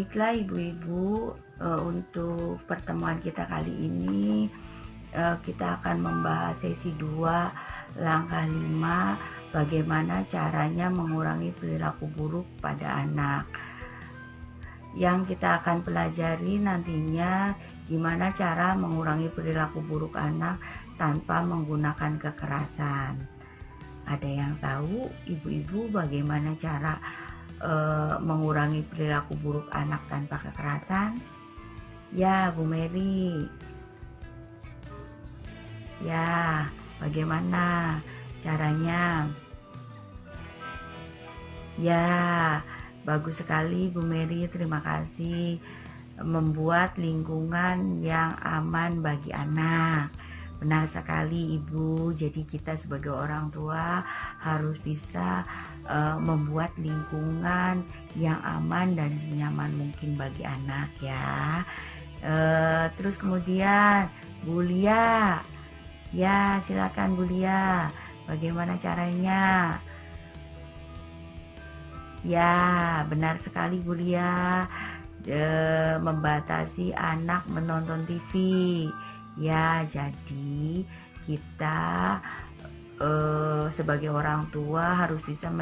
Baiklah ibu-ibu, untuk pertemuan kita kali ini kita akan membahas sesi 2, langkah 5, bagaimana caranya mengurangi perilaku buruk pada anak. Yang kita akan pelajari nantinya gimana cara mengurangi perilaku buruk anak tanpa menggunakan kekerasan. Ada yang tahu ibu-ibu bagaimana cara mengurangi perilaku buruk anak tanpa kekerasan? Ya, Bu Mary. Ya, bagaimana caranya? Ya, bagus sekali Bu Mary, terima kasih. Membuat lingkungan yang aman bagi anak. Benar sekali Ibu, jadi kita sebagai orang tua harus bisa membuat lingkungan yang aman dan senyaman mungkin bagi anak ya. Terus kemudian Bu Lia, ya silakan Bu Lia, bagaimana caranya? Ya, benar sekali Bu Lia, membatasi anak menonton TV. Ya, jadi kita sebagai orang tua harus bisa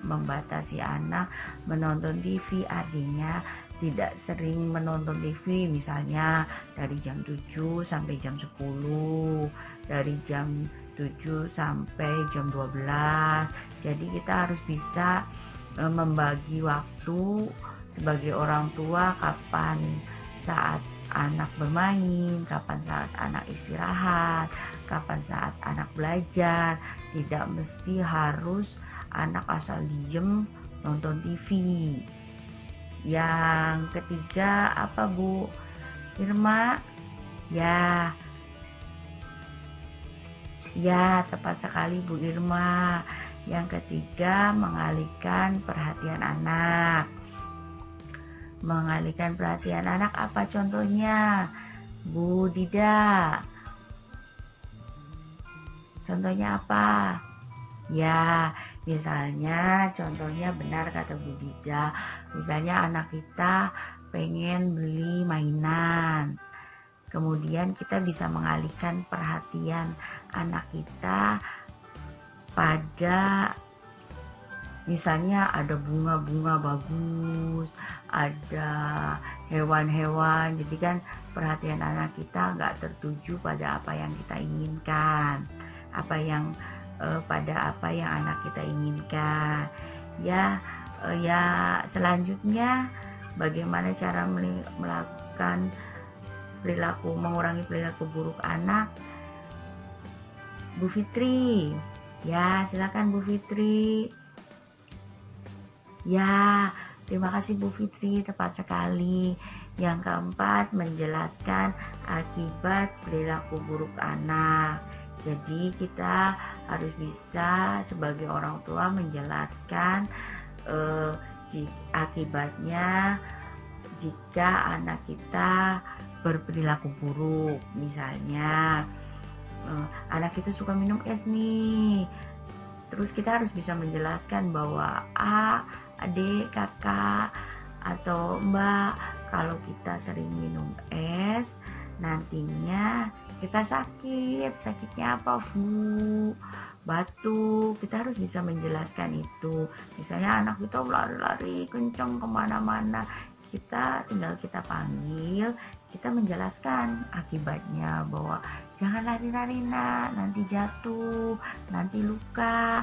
membatasi anak menonton TV, artinya tidak sering menonton TV, misalnya dari jam 7 sampai jam 10, dari jam 7 sampai jam 12. Jadi kita harus bisa membagi waktu sebagai orang tua, kapan saat anak bermain, kapan saat anak istirahat, kapan saat anak belajar. Tidak mesti harus anak asal diem nonton TV. Yang ketiga apa Bu Irma? Ya, tepat sekali Bu Irma. Yang ketiga, mengalihkan perhatian anak. Mengalihkan perhatian anak apa contohnya? Bu Dida, contohnya apa? Ya, misalnya contohnya benar kata Bu Dida, misalnya anak kita pengen beli mainan, kemudian kita bisa mengalihkan perhatian anak kita pada misalnya ada bunga-bunga bagus, ada hewan-hewan, jadi kan perhatian anak kita nggak tertuju pada apa yang kita inginkan, pada apa yang anak kita inginkan. Ya, selanjutnya bagaimana cara melakukan mengurangi perilaku buruk anak? Bu Fitri, ya silakan Bu Fitri. Ya, terima kasih Bu Fitri, tepat sekali. Yang keempat, menjelaskan akibat perilaku buruk anak. Jadi kita harus bisa sebagai orang tua menjelaskan akibatnya jika anak kita berperilaku buruk. Misalnya anak kita suka minum es nih, terus kita harus bisa menjelaskan bahwa adik, kakak, atau mbak, kalau kita sering minum es nantinya kita sakitnya apa? Flu, batuk. Kita harus bisa menjelaskan itu. Misalnya anak kita lari-lari kencang kemana-mana, kita panggil, kita menjelaskan akibatnya bahwa jangan lari-lari nak, nanti jatuh, nanti luka,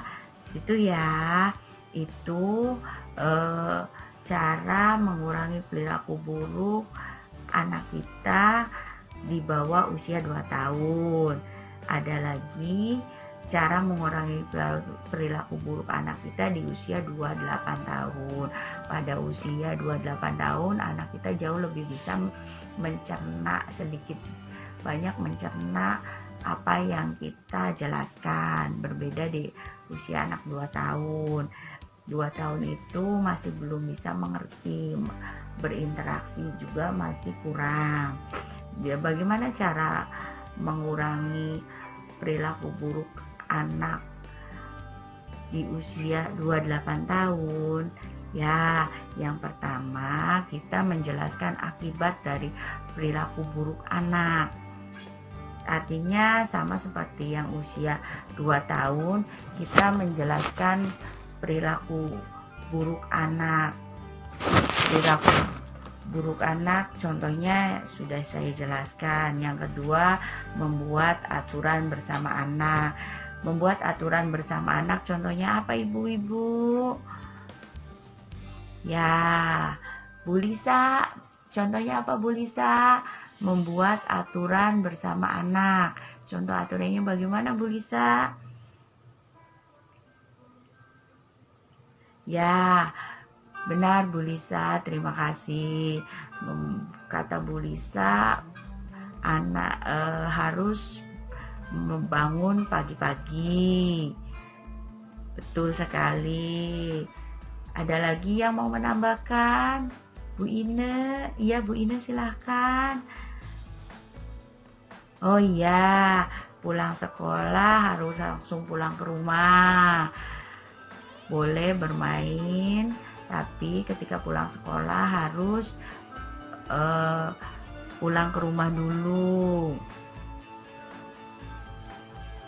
gitu ya. Itu cara mengurangi perilaku buruk anak kita di bawah usia 2 tahun. Ada lagi cara mengurangi perilaku buruk anak kita di usia 28 tahun. Pada usia 28 tahun anak kita jauh lebih bisa mencerna, sedikit banyak mencerna apa yang kita jelaskan, berbeda di usia anak 2 tahun. 2 tahun itu masih belum bisa mengerti, berinteraksi juga masih kurang. Ya, bagaimana cara mengurangi perilaku buruk anak di usia 28 tahun? Ya, Yang pertama, kita menjelaskan akibat dari perilaku buruk anak. Artinya sama seperti yang usia 2 tahun, kita menjelaskan perilaku buruk anak. Perilaku buruk anak contohnya sudah saya jelaskan. Yang kedua, membuat aturan bersama anak. Membuat aturan bersama anak contohnya apa ibu-ibu? Ya, Bu Lisa, contohnya apa Bu Lisa? Membuat aturan bersama anak. Contoh aturannya bagaimana Bu Lisa? Ya, benar Bu Lisa, terima kasih. Kata Bu Lisa, anak harus membangun pagi-pagi. Betul sekali. Ada lagi yang mau menambahkan? Bu Ine, iya Bu Ine silahkan. Oh iya, pulang sekolah harus langsung pulang ke rumah. Boleh bermain, tapi ketika pulang sekolah harus pulang ke rumah dulu.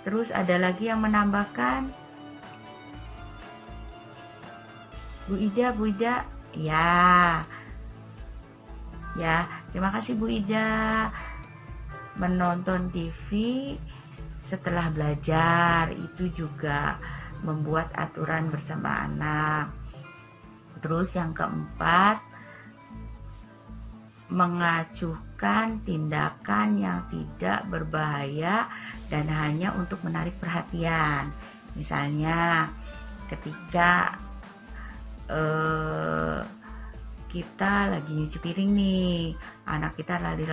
Terus ada lagi yang menambahkan? Bu Ida, ya, terima kasih Bu Ida. Menonton TV setelah belajar itu juga membuat aturan bersama anak. Terus yang keempat, mengacuhkan tindakan yang tidak berbahaya dan hanya untuk menarik perhatian. Misalnya ketika kita lagi nyuci piring nih, anak kita lari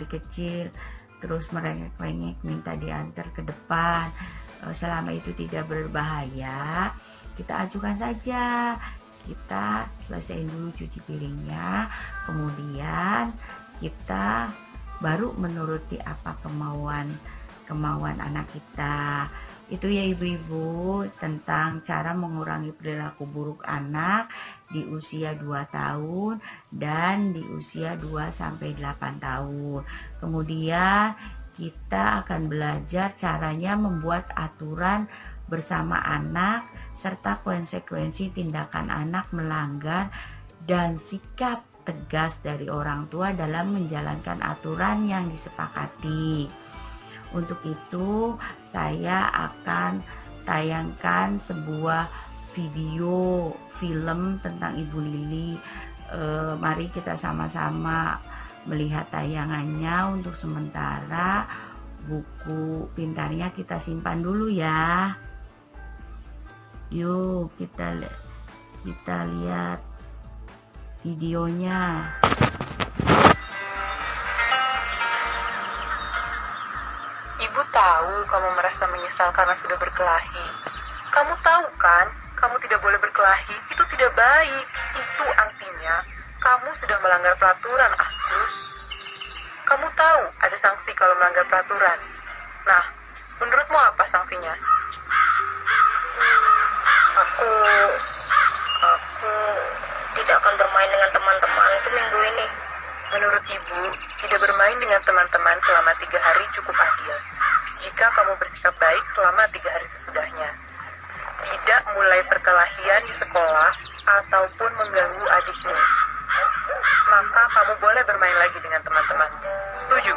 kecil, terus merengek-rengek minta diantar ke depan. Selama itu tidak berbahaya, kita ajukan saja. Kita selesaiin dulu cuci piringnya, kemudian kita baru menuruti apa kemauan anak kita. Itu ya ibu-ibu tentang cara mengurangi perilaku buruk anak di usia 2 tahun dan di usia 2-8 tahun. Kemudian kita akan belajar caranya membuat aturan bersama anak serta konsekuensi tindakan anak melanggar dan sikap tegas dari orang tua dalam menjalankan aturan yang disepakati. Untuk itu saya akan tayangkan sebuah film tentang Ibu Lili. Mari kita sama-sama melihat tayangannya. Untuk sementara buku pintarnya kita simpan dulu ya. Yuk kita lihat videonya. Ibu tahu kamu merasa menyesal karena sudah berkelahi. Kamu tahu kan, kamu tidak boleh berkelahi, itu tidak baik. Itu artinya kamu sudah melanggar peraturan, Agus. Kamu tahu ada sanksi kalau melanggar peraturan. Nah, menurutmu apa sanksinya? Aku tidak akan bermain dengan teman-teman itu minggu ini. Menurut ibu, tidak bermain dengan teman-teman selama 3 hari cukup adil. Jika kamu bersikap baik selama 3 hari sesudahnya. Tidak mulai perkelahian di sekolah ataupun mengganggu adikmu. Maka kamu boleh bermain lagi dengan teman-teman. Setuju?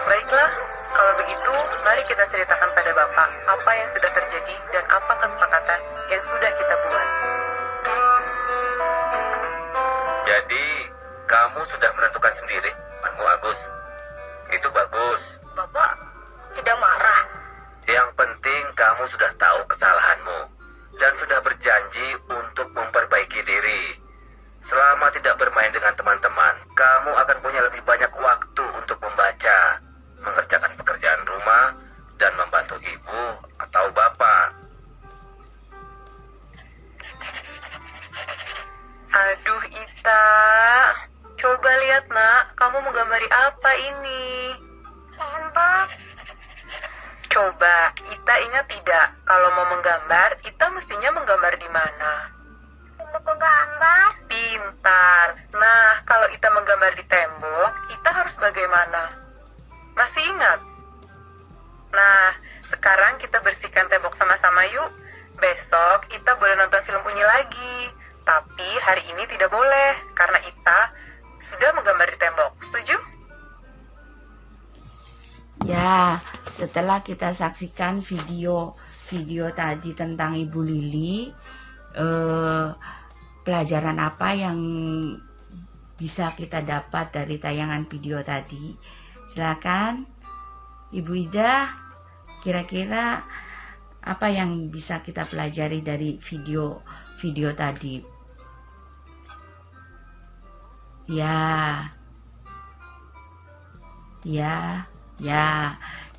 Baiklah, kalau begitu, mari kita ceritakan pada Bapak apa yang sudah terjadi dan apa kesepakatan yang sudah kita buat. Jadi, kamu sudah menentukan sendiri, temanmu Agus. Itu bagus. Bapak tidak marah. Yang penting kamu sudah tahu kesalahanmu dan sudah berjanji untuk memperbaiki diri. Selama tidak bermain dengan teman-teman, kamu akan punya lebih banyak waktu untuk membaca, mengerjakan pekerjaan rumah, dan membantu ibu atau bapak. Aduh Ita, coba lihat nak, kamu menggambari apa ini? Tembok. Coba, Ita ingat tidak, kalau mau menggambar, Ita mestinya menggambar di mana? buku gambar. Pintar. Nah, kalau Ita menggambar di tembok, Ita harus bagaimana? Masih ingat? Nah, sekarang kita bersihkan tembok sama-sama yuk. Besok Ita boleh nonton film Unyi lagi. Tapi hari ini tidak boleh, karena Ita sudah menggambar di tembok. Setuju? Ya, setelah kita saksikan video tadi tentang Ibu Lili, pelajaran apa yang bisa kita dapat dari tayangan video tadi? Silakan, Ibu Ida, kira-kira apa yang bisa kita pelajari dari video tadi? Ya,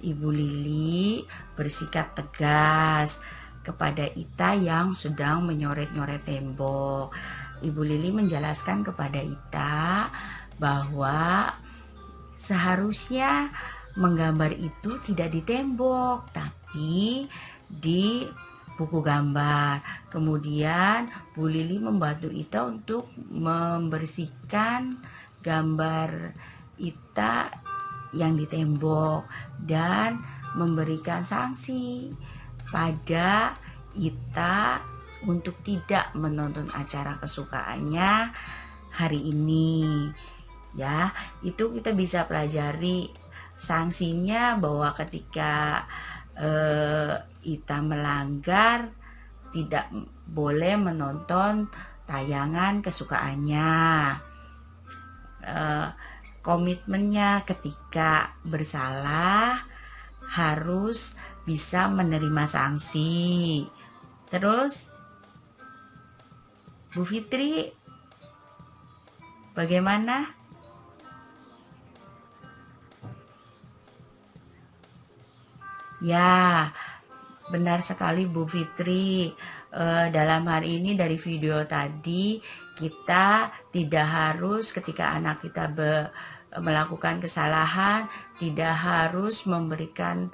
Ibu Lili bersikap tegas kepada Ita yang sedang menyoret-nyoret tembok. Ibu Lili menjelaskan kepada Ita bahwa seharusnya menggambar itu tidak di tembok, tapi di buku gambar. Kemudian Bu Lili membantu Ita untuk membersihkan gambar Ita yang di tembok dan memberikan sanksi pada Ita untuk tidak menonton acara kesukaannya hari ini. Ya, itu kita bisa pelajari sanksinya bahwa ketika Ita melanggar tidak boleh menonton tayangan kesukaannya. Komitmennya ketika bersalah harus bisa menerima sanksi. Terus Bu Fitri, bagaimana? Ya, benar sekali Bu Fitri. Dalam hal ini dari video tadi, kita tidak harus ketika anak kita melakukan kesalahan, tidak harus memberikan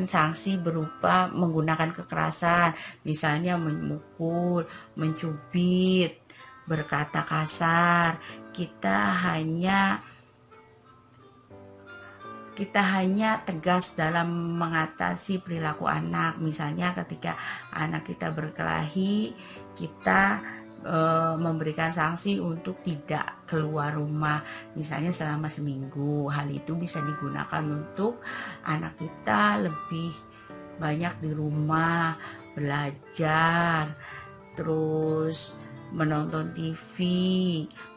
sanksi berupa menggunakan kekerasan, misalnya memukul, mencubit, berkata kasar. Kita hanya tegas dalam mengatasi perilaku anak. Misalnya ketika anak kita berkelahi, kita memberikan sanksi untuk tidak keluar rumah, misalnya selama seminggu. Hal itu bisa digunakan untuk anak kita lebih banyak di rumah, belajar, terus menonton TV,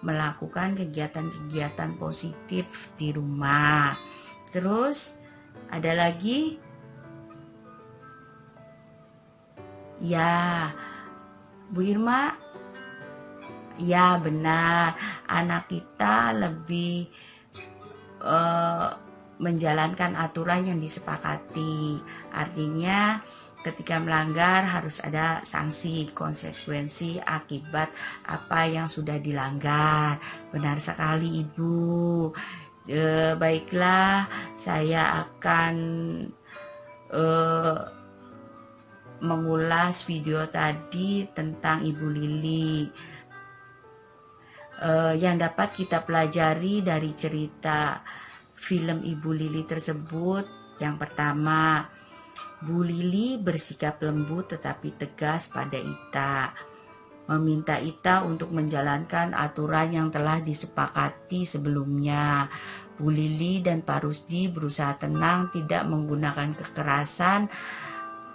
melakukan kegiatan-kegiatan positif di rumah. Terus ada lagi? Ya, Bu Irma? Ya, benar. Anak kita lebih menjalankan aturan yang disepakati. Artinya ketika melanggar harus ada sanksi, konsekuensi akibat apa yang sudah dilanggar. Benar sekali Ibu. Baiklah, saya akan mengulas video tadi tentang Ibu Lili. Yang dapat kita pelajari dari cerita film Ibu Lili tersebut, yang pertama, Bu Lili bersikap lembut tetapi tegas pada Ita, meminta Ita untuk menjalankan aturan yang telah disepakati sebelumnya. Bu Lili dan Pak Rusdi berusaha tenang, tidak menggunakan kekerasan,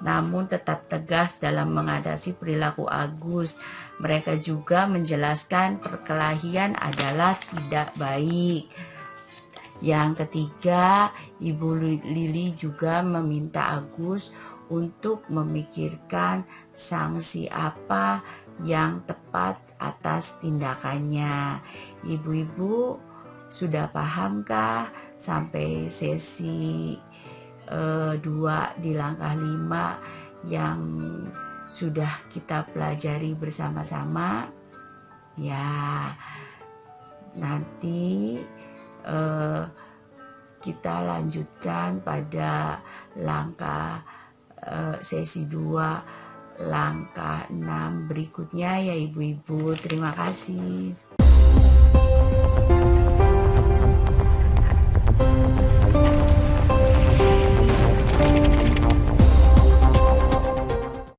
namun tetap tegas dalam mengatasi perilaku Agus. Mereka juga menjelaskan perkelahian adalah tidak baik. Yang ketiga, Ibu Lili juga meminta Agus untuk memikirkan sanksi apa yang tepat atas tindakannya. Ibu-ibu sudah pahamkah sampai sesi 2 di langkah 5 yang sudah kita pelajari bersama-sama? Ya, nanti kita lanjutkan pada langkah sesi 2 langkah 6 berikutnya ya ibu-ibu. Terima kasih.